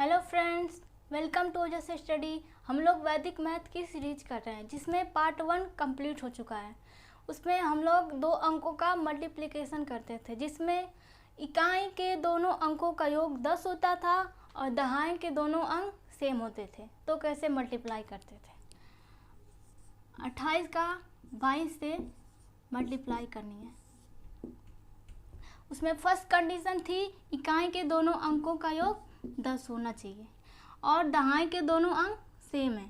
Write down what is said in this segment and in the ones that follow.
Hello friends, welcome to Ojas study. हम लोग वैदिक मैथ की सीरीज कर रहे हैं जिसमें पार्ट 1 कंप्लीट हो चुका है। उसमें हम लोग 2 अंकों का मल्टीप्लिकेशन करते थे जिसमें इकाई के दोनों अंकों का योग 10 होता था और दहाई के दोनों अंक सेम होते थे। तो कैसे मल्टीप्लाई करते थे? 28 का 22 से मल्टीप्लाई करनी है। उसमें फर्स्ट कंडीशन थी इकाई के दोनों अंकों का योग 10 होना चाहिए और दहाई के दोनों अंक सेम है।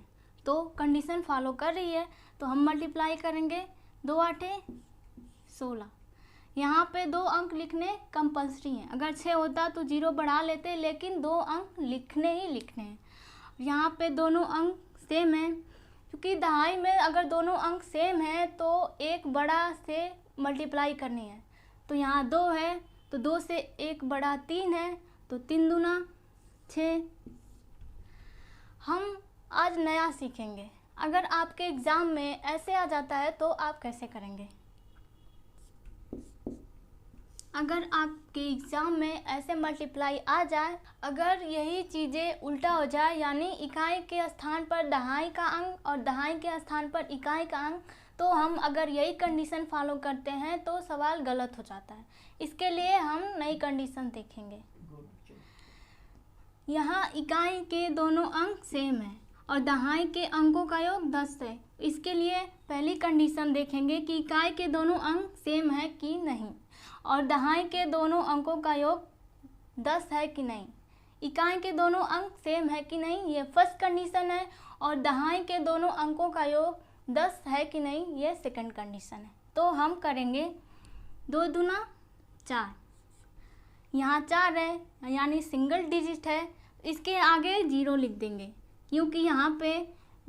तो कंडीशन फॉलो कर रही है तो हम मल्टीप्लाई करेंगे। 2 8 16। यहाँ पे 2 अंक लिखने कंपल्सरी हैं। अगर 6 होता तो 0 बढ़ा लेते, लेकिन 2 अंक लिखने ही लिखने हैं। यहाँ पे दोनों अंक सेम है क्योंकि दहाई में अगर दोनों अंक सेम है तो एक बड़ा से मल्टीप्लाई करनी है। तो यहाँ 2 है तो 2 से एक बड़ा 3 है तो 3 दूना 6। हम आज नया सीखेंगे। अगर आपके एग्ज़ाम में ऐसे आ जाता है तो आप कैसे करेंगे? अगर आपके एग्ज़ाम में ऐसे मल्टीप्लाई आ जाए, अगर यही चीज़ें उल्टा हो जाए यानी इकाई के स्थान पर दहाई का अंक और दहाई के स्थान पर इकाई का अंक, तो हम अगर यही कंडीशन फॉलो करते हैं तो सवाल गलत हो जाता है। इसके लिए हम नई कंडीशन देखेंगे। यहाँ इकाई के दोनों अंक सेम है और दहाई के अंकों का योग 10 है। इसके लिए पहली कंडीशन देखेंगे कि इकाई के दोनों अंक सेम है कि नहीं और दहाई के दोनों अंकों का योग 10 है कि नहीं। इकाई के दोनों अंक सेम है कि नहीं, ये फर्स्ट कंडीशन है, और दहाई के दोनों अंकों का योग 10 है कि नहीं, ये सेकंड कंडीशन है। तो हम करेंगे 2 दूना 4। यहाँ 4 है यानी सिंगल डिजिट है, इसके आगे 0 लिख देंगे क्योंकि यहाँ पे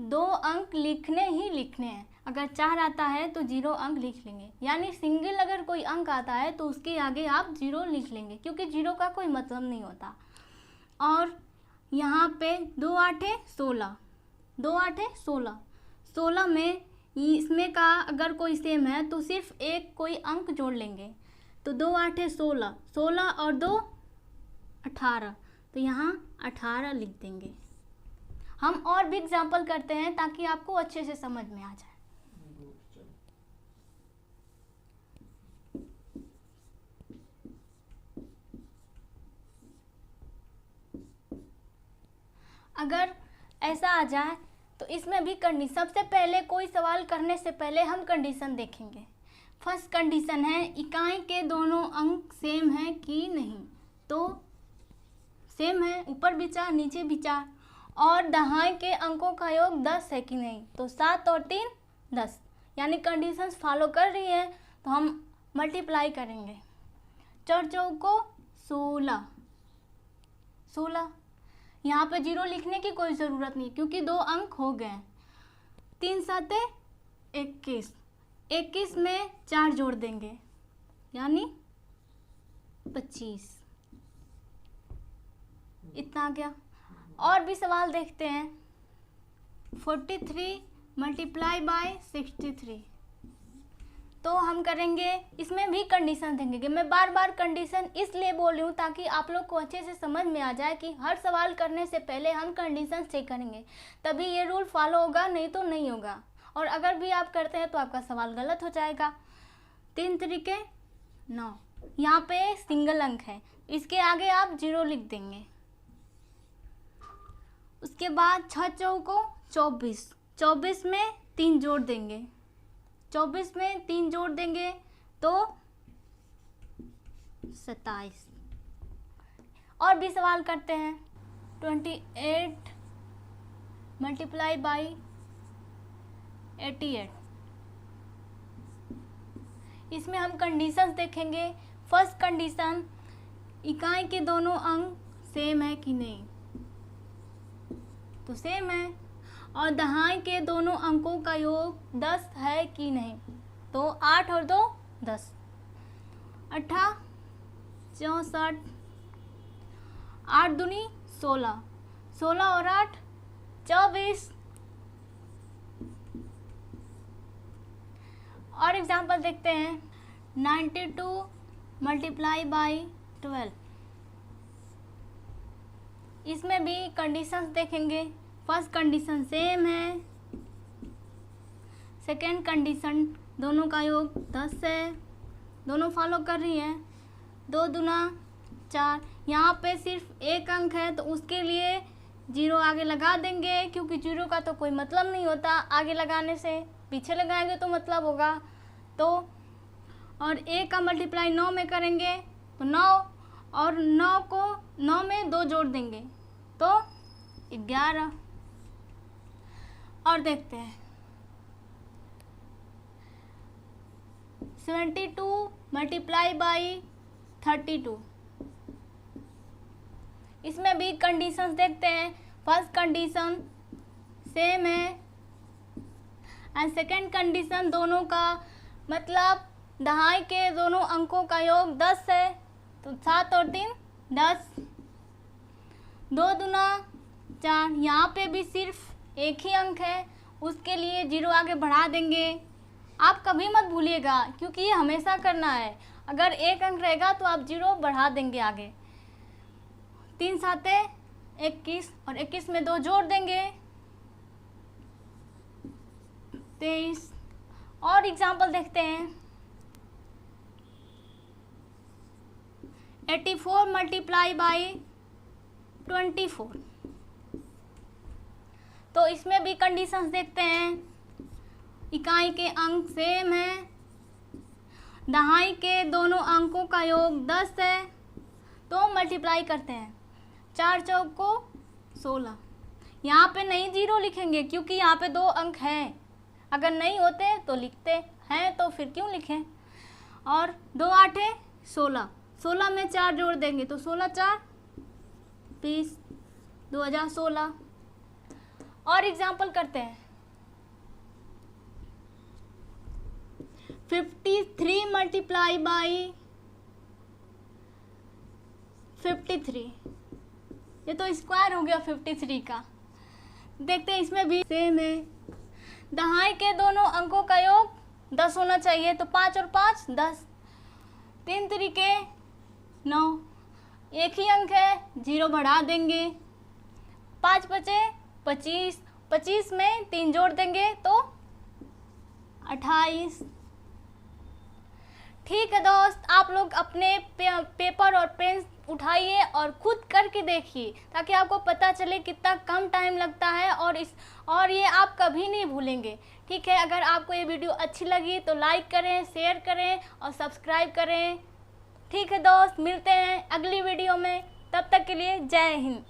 2 अंक लिखने ही लिखने हैं। अगर 4 आता है तो 0 अंक लिख लेंगे, यानी सिंगल अगर कोई अंक आता है तो उसके आगे आप 0 लिख लेंगे क्योंकि 0 का कोई मतलब नहीं होता। और यहाँ पे 2 8 16, 2 8 16, 16 में इसमें का अगर कोई सेम है तो सिर्फ एक कोई अंक जोड़ लेंगे। तो 2 8 16, 16 और 2 18, तो यहाँ 18 लिख देंगे। हम और भी एग्जाम्पल करते हैं ताकि आपको अच्छे से समझ में आ जाए। अगर ऐसा आ जाए तो इसमें भी कंडीशन, सबसे पहले कोई सवाल करने से पहले हम कंडीशन देखेंगे। फर्स्ट कंडीशन है इकाई के दोनों अंक सेम है कि नहीं। तो सेम है, ऊपर भी 4 नीचे भी 4, और दहाई के अंकों का योग 10 है कि नहीं। तो 7 और 3 10, यानी कंडीशंस फॉलो कर रही है। तो हम मल्टीप्लाई करेंगे। 4 चौको 16, 16। यहाँ पे 0 लिखने की कोई ज़रूरत नहीं क्योंकि 2 अंक हो गए। 3 7 21, 21 में 4 जोड़ देंगे यानी 25। इतना आ गया। और भी सवाल देखते हैं। 43 मल्टीप्लाई बाय 63। तो हम करेंगे, इसमें भी कंडीशन देंगे। मैं बार बार कंडीशन इसलिए बोल रही हूँ ताकि आप लोग को अच्छे से समझ में आ जाए कि हर सवाल करने से पहले हम कंडीशन चेक करेंगे, तभी ये रूल फॉलो होगा, नहीं तो नहीं होगा। और अगर भी आप करते हैं तो आपका सवाल गलत हो जाएगा। 3 तरीके 9, यहाँ पे सिंगल अंक है, इसके आगे आप 0 लिख देंगे। उसके बाद 6 चौको 24, 24 में 3 जोड़ देंगे। 24 में 3 जोड़ देंगे तो 27। और भी सवाल करते हैं। 28 मल्टीप्लाई बाई 88। इसमें हम कंडीशंस देखेंगे। फर्स्ट कंडीशन, इकाई के दोनों अंक सेम है कि नहीं। तो सेम है, और दहाई के दोनों अंकों का योग 10 है कि नहीं। तो 8 और 2 10, 8 64, 8 दूनी 16, 16 और 8 24। और एग्जाम्पल देखते हैं। 92 मल्टीप्लाई बाई 12। इसमें भी कंडीशंस देखेंगे। फर्स्ट कंडीशन सेम है, सेकेंड कंडीशन दोनों का योग 10 है, दोनों फॉलो कर रही हैं। 2 दूना 4, यहाँ पे सिर्फ एक अंक है तो उसके लिए 0 आगे लगा देंगे, क्योंकि 0 का तो कोई मतलब नहीं होता आगे लगाने से, पीछे लगाएंगे तो मतलब होगा। तो और 1 का मल्टीप्लाई 9 में करेंगे तो 9, और 9 में 2 जोड़ देंगे तो 11। और देखते हैं 72 मल्टीप्लाई बाई 32, इसमें भी कंडीशंस देखते हैं। फर्स्ट कंडीशन सेम है एंड सेकेंड कंडीशन दोनों का मतलब दहाई के दोनों अंकों का योग 10 है, तो 7 और 3 10। 2 दूना 4, यहाँ पे भी सिर्फ एक ही अंक है, उसके लिए 0 आगे बढ़ा देंगे। आप कभी मत भूलिएगा, क्योंकि ये हमेशा करना है। अगर एक अंक रहेगा तो आप 0 बढ़ा देंगे आगे। 3 साते 21, और 21 में 2 जोड़ देंगे 23। और एग्जाम्पल देखते हैं 84 मल्टीप्लाई बाई 24, तो इसमें भी कंडीशंस देखते हैं। इकाई के अंक सेम है, दहाई के दोनों अंकों का योग 10 है, तो मल्टीप्लाई करते हैं। 4 चौक को 16, यहाँ पे नहीं 0 लिखेंगे क्योंकि यहाँ पे 2 अंक हैं, अगर नहीं होते तो लिखते हैं, तो फिर क्यों लिखें। और 2 आठे 16, 16 में 4 जोड़ देंगे तो 16 4 20, 2016। और एग्जाम्पल करते हैं 53 मल्टीप्लाई बाई 53, ये तो स्क्वायर हो गया 53 का। देखते हैं इसमें भी सेम है, दहाई के दोनों अंकों का योग 10 होना चाहिए, तो 5 और 5 10, 3 तरीके 9, एक ही अंक है 0 बढ़ा देंगे। 5 बचे 25, 25 में 3 जोड़ देंगे तो 28। ठीक है दोस्त, आप लोग अपने पेपर और पेन उठाइए और खुद करके देखिए, ताकि आपको पता चले कितना कम टाइम लगता है, और ये आप कभी नहीं भूलेंगे। ठीक है, अगर आपको ये वीडियो अच्छी लगी तो लाइक करें, शेयर करें और सब्सक्राइब करें। ठीक है दोस्त, मिलते हैं अगली वीडियो में, तब तक के लिए जय हिंद।